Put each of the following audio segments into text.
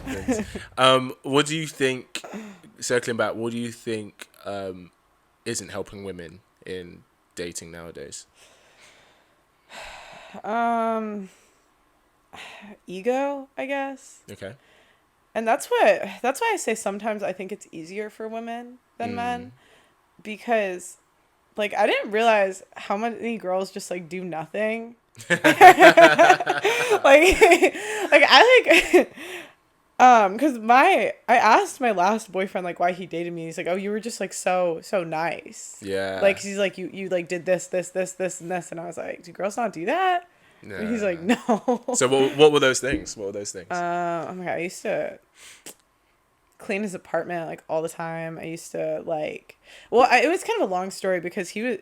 happens. What do you think, circling back, what do you think isn't helping women in dating nowadays? Ego, I guess. Okay. And that's why I say sometimes I think it's easier for women than Mm. men, because like I didn't realize how many girls just like do nothing. like like I like because I asked my last boyfriend like why he dated me. He's like, oh, you were just like so nice. Yeah. Like he's like you like did this and this, and I was like, do girls not do that? And he's like, Yeah. no. So what were those things? What were those things? Oh my god, I used to clean his apartment like all the time. I used to like, well, it was kind of a long story because he was.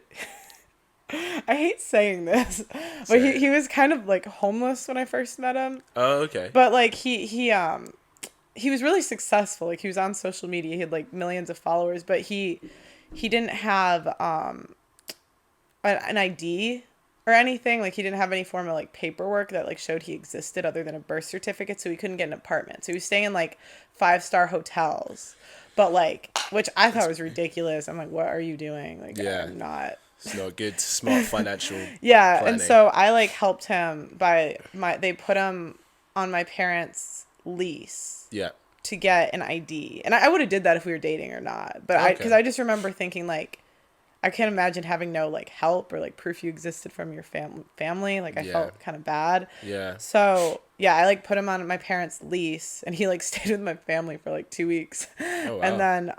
I hate saying this, but he was kind of like homeless when I first met him. Oh, okay. But like he was really successful. Like he was on social media. He had like millions of followers, but he didn't have an ID or anything. Like he didn't have any form of like paperwork that like showed he existed other than a birth certificate, so he couldn't get an apartment. So he was staying in like 5-star hotels. But like, which I thought was ridiculous. I'm like, what are you doing? Like, Yeah. I'm not. It's not good, smart financial Yeah, planning. and so I like helped him they put him on my parents' lease Yeah. to get an ID. And I would have did that if we were dating or not. But because I just remember thinking like, I can't imagine having no like help or like proof you existed from your family. Like I felt kind of bad. Yeah. So yeah, I like put him on my parents' lease, and he like stayed with my family for like 2 weeks. Oh, wow. And then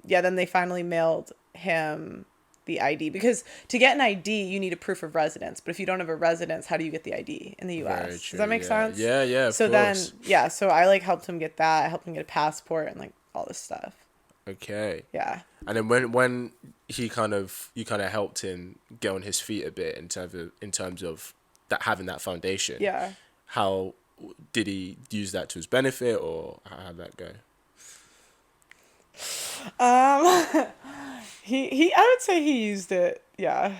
then they finally mailed him the ID, because to get an ID you need a proof of residence. But if you don't have a residence, how do you get the ID in the US? Very true, Does that make yeah. sense? Yeah, yeah. So of then course. so I like helped him get that. I helped him get a passport and like all this stuff. Okay. Yeah. And then when you kind of helped him get on his feet a bit in terms of that, having that foundation. Yeah. How did he use that to his benefit, or how'd that go? He I would say he used it. Yeah.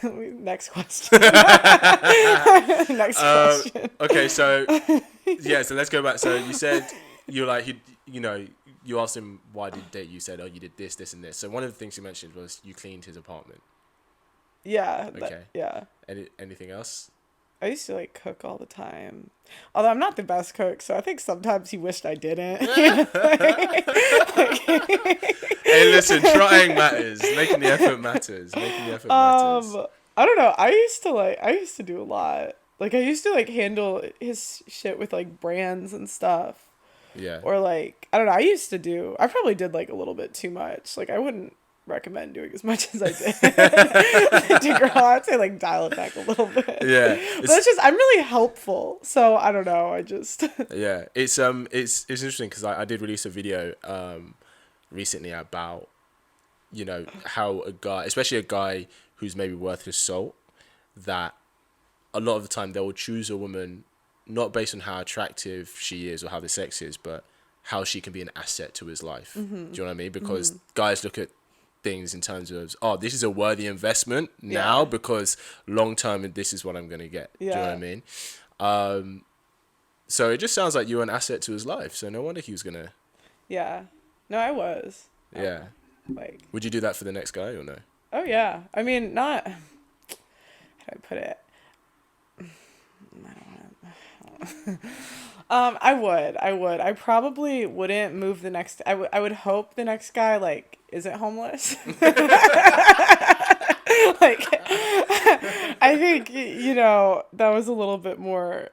Next question. Next question. Okay, so yeah, so let's go back. So you said you like you asked him why did he date. You said, oh, you did this and this. So one of the things you mentioned was you cleaned his apartment. Yeah. Okay. Yeah. Anything else? I used to like cook all the time. Although I'm not the best cook, so I think sometimes he wished I didn't. Hey, listen, trying matters. Making the effort matters. Making the effort matters. I don't know. I used to do a lot. Like I used to like handle his shit with like brands and stuff. Yeah. Or like, I don't know. I probably did like a little bit too much. Like I wouldn't recommend doing as much as I did to girl. I'd say like dial it back a little bit. Yeah. But it's just, I'm really helpful. So I don't know. I just. Yeah. It's interesting because I did release a video recently about, how a guy, especially a guy who's maybe worth his salt, that a lot of the time they will choose a woman not based on how attractive she is or how the sex is, but how she can be an asset to his life. Mm-hmm. Do you know what I mean? Because guys look at things in terms of, oh, this is a worthy investment now because long term this is what I'm going to get. Do you know what I mean? So it just sounds like you're an asset to his life. So no wonder he was going to... Yeah. No, I was. Yeah. Like... Would you do that for the next guy or no? Oh, yeah. I mean, not... How do I put it? I would. I probably wouldn't move the next... I would hope the next guy, like, isn't homeless. Like, I think, that was a little bit more,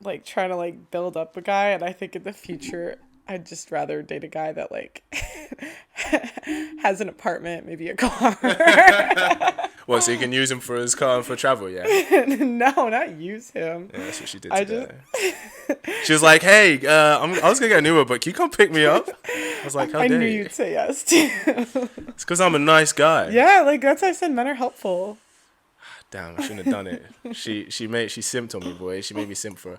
like, trying to, like, build up a guy. And I think in the future, I'd just rather date a guy that, like, has an apartment, maybe a car. What, so you can use him for his car and for travel, yeah? No, not use him. Yeah, that's what she did today. She was like, hey, I was going to get an Uber, but can you come pick me up? I was like, how dare you? I knew you'd say yes, too. It's because I'm a nice guy. Yeah, like, that's why I said men are helpful. Damn, I shouldn't have done it. She simped on me, boy. She made me simp for her.